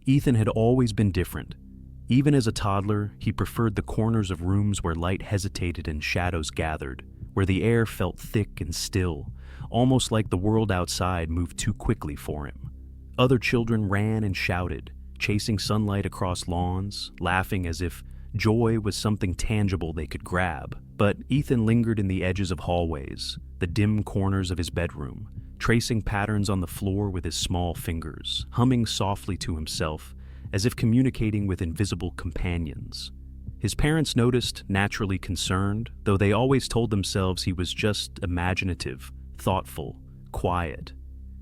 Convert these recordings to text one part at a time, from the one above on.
Ethan had always been different. Even as a toddler, he preferred the corners of rooms where light hesitated and shadows gathered, where the air felt thick and still, almost like the world outside moved too quickly for him. Other children ran and shouted, chasing sunlight across lawns, laughing as if joy was something tangible they could grab. But Ethan lingered in the edges of hallways, the dim corners of his bedroom, tracing patterns on the floor with his small fingers, humming softly to himself, as if communicating with invisible companions. His parents noticed, naturally concerned, though they always told themselves he was just imaginative, thoughtful, quiet.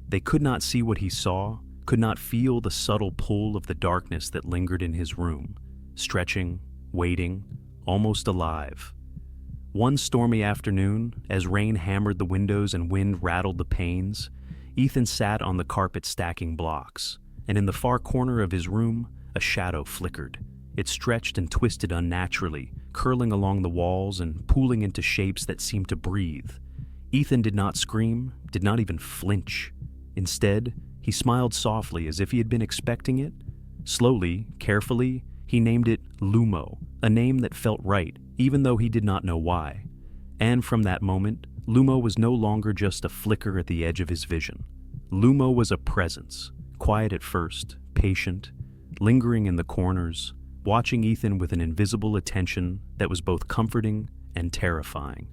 They could not see what he saw, could not feel the subtle pull of the darkness that lingered in his room, stretching, waiting, almost alive. One stormy afternoon, as rain hammered the windows and wind rattled the panes, Ethan sat on the carpet stacking blocks, and in the far corner of his room, a shadow flickered. It stretched and twisted unnaturally, curling along the walls and pooling into shapes that seemed to breathe. Ethan did not scream, did not even flinch. Instead, he smiled softly as if he had been expecting it. Slowly, carefully, he named it Lumo, a name that felt right, even though he did not know why. And from that moment, Lumo was no longer just a flicker at the edge of his vision. Lumo was a presence, quiet at first, patient, lingering in the corners, watching Ethan with an invisible attention that was both comforting and terrifying.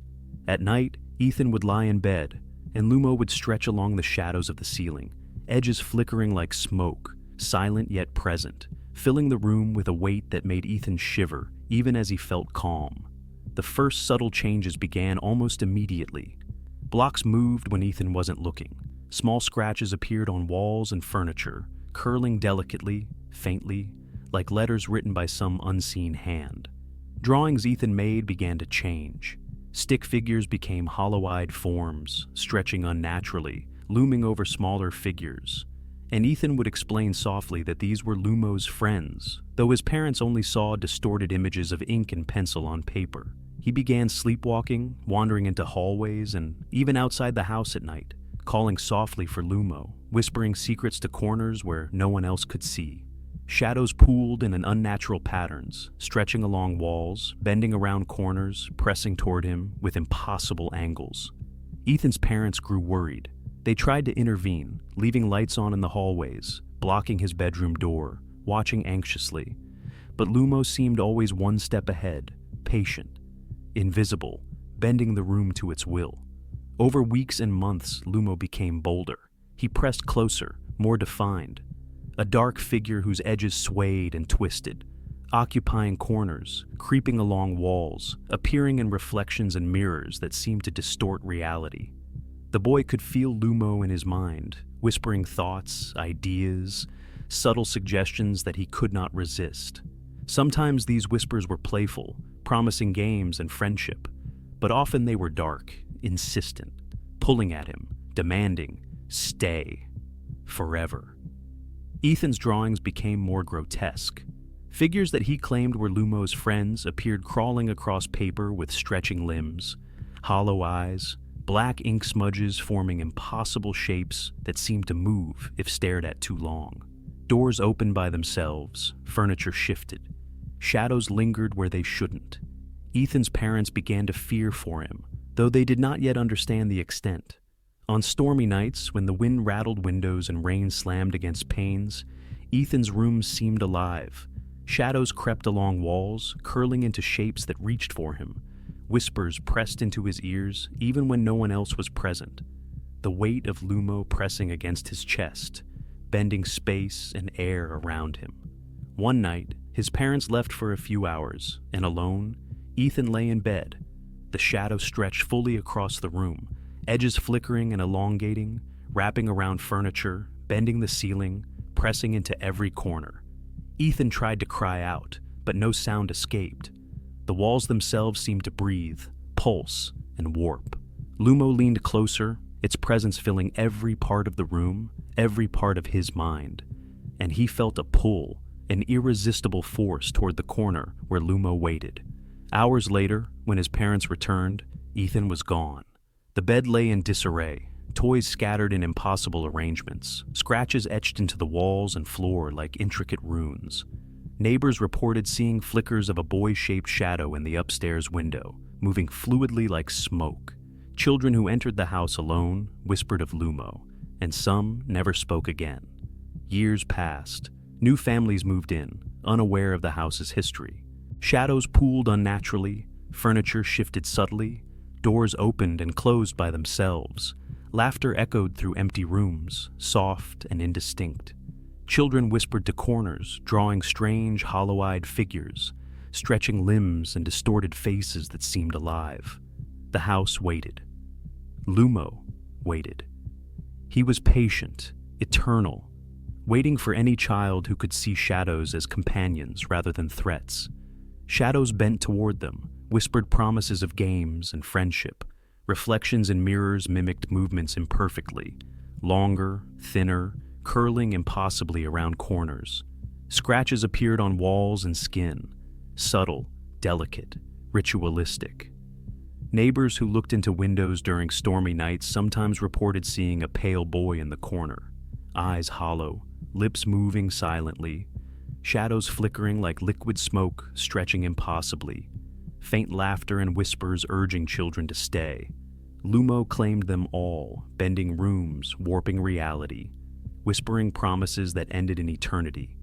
At night, Ethan would lie in bed, and Lumo would stretch along the shadows of the ceiling, edges flickering like smoke, silent yet present, filling the room with a weight that made Ethan shiver even as he felt calm. The first subtle changes began almost immediately. Blocks moved when Ethan wasn't looking. Small scratches appeared on walls and furniture, curling delicately, faintly, like letters written by some unseen hand. Drawings Ethan made began to change. Stick figures became hollow-eyed forms, stretching unnaturally, looming over smaller figures. And Ethan would explain softly that these were Lumo's friends, though his parents only saw distorted images of ink and pencil on paper. He began sleepwalking, wandering into hallways, and even outside the house at night, calling softly for Lumo, whispering secrets to corners where no one else could see. Shadows pooled in unnatural patterns, stretching along walls, bending around corners, pressing toward him with impossible angles. Ethan's parents grew worried. They tried to intervene, leaving lights on in the hallways, blocking his bedroom door, watching anxiously. But Lumo seemed always one step ahead, patient, invisible, bending the room to its will. Over weeks and months, Lumo became bolder. He pressed closer, more defined. A dark figure whose edges swayed and twisted, occupying corners, creeping along walls, appearing in reflections and mirrors that seemed to distort reality. The boy could feel Lumo in his mind, whispering thoughts, ideas, subtle suggestions that he could not resist. Sometimes these whispers were playful, promising games and friendship, but often they were dark, insistent, pulling at him, demanding, "Stay, forever." Ethan's drawings became more grotesque. Figures that he claimed were Lumo's friends appeared crawling across paper with stretching limbs, hollow eyes, black ink smudges forming impossible shapes that seemed to move if stared at too long. Doors opened by themselves, furniture shifted. Shadows lingered where they shouldn't. Ethan's parents began to fear for him, though they did not yet understand the extent. On stormy nights, when the wind rattled windows and rain slammed against panes, Ethan's room seemed alive. Shadows crept along walls, curling into shapes that reached for him. Whispers pressed into his ears even when no one else was present. The weight of Lumo pressing against his chest, bending space and air around him. One night, his parents left for a few hours, and alone, Ethan lay in bed. The shadow stretched fully across the room, edges flickering and elongating, wrapping around furniture, bending the ceiling, pressing into every corner. Ethan tried to cry out, but no sound escaped. The walls themselves seemed to breathe, pulse, and warp. Lumo leaned closer, its presence filling every part of the room, every part of his mind. And he felt a pull, an irresistible force toward the corner where Lumo waited. Hours later, when his parents returned, Ethan was gone. The bed lay in disarray, toys scattered in impossible arrangements, scratches etched into the walls and floor like intricate runes. Neighbors reported seeing flickers of a boy-shaped shadow in the upstairs window, moving fluidly like smoke. Children who entered the house alone whispered of Lumo, and some never spoke again. Years passed. New families moved in, unaware of the house's history. Shadows pooled unnaturally, furniture shifted subtly, doors opened and closed by themselves. Laughter echoed through empty rooms, soft and indistinct. Children whispered to corners, drawing strange, hollow-eyed figures, stretching limbs and distorted faces that seemed alive. The house waited. Lumo waited. He was patient, eternal, waiting for any child who could see shadows as companions rather than threats. Shadows bent toward them, whispered promises of games and friendship. Reflections in mirrors mimicked movements imperfectly, longer, thinner, curling impossibly around corners. Scratches appeared on walls and skin, subtle, delicate, ritualistic. Neighbors who looked into windows during stormy nights sometimes reported seeing a pale boy in the corner, eyes hollow, lips moving silently, shadows flickering like liquid smoke stretching impossibly, faint laughter and whispers urging children to stay. Lumo claimed them all, bending rooms, warping reality, whispering promises that ended in eternity.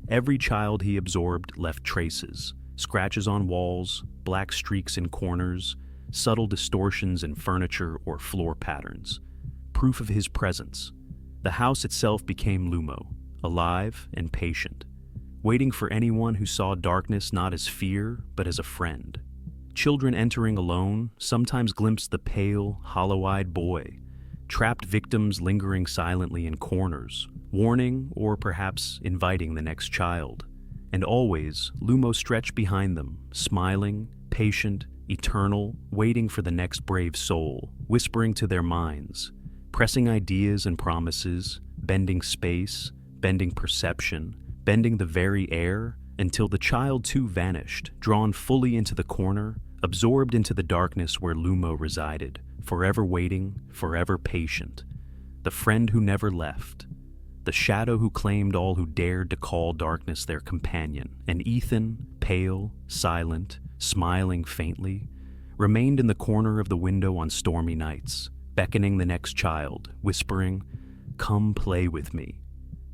Every child he absorbed left traces, scratches on walls, black streaks in corners, subtle distortions in furniture or floor patterns, proof of his presence. The house itself became Lumo, alive and patient, waiting for anyone who saw darkness not as fear, but as a friend. Children entering alone sometimes glimpsed the pale, hollow-eyed boy, trapped victims lingering silently in corners, warning or perhaps inviting the next child. And always, Lumo stretched behind them, smiling, patient, eternal, waiting for the next brave soul, whispering to their minds, pressing ideas and promises, bending space, bending perception, bending the very air, until the child too vanished, drawn fully into the corner, absorbed into the darkness where Lumo resided, forever waiting, forever patient. The friend who never left. The shadow who claimed all who dared to call darkness their companion. And Ethan, pale, silent, smiling faintly, remained in the corner of the window on stormy nights, beckoning the next child, whispering, "Come play with me."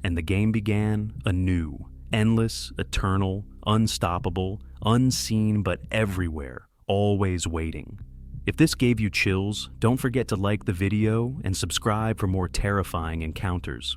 And the game began anew, endless, eternal, unstoppable, unseen but everywhere, always waiting. If this gave you chills, don't forget to like the video and subscribe for more terrifying encounters.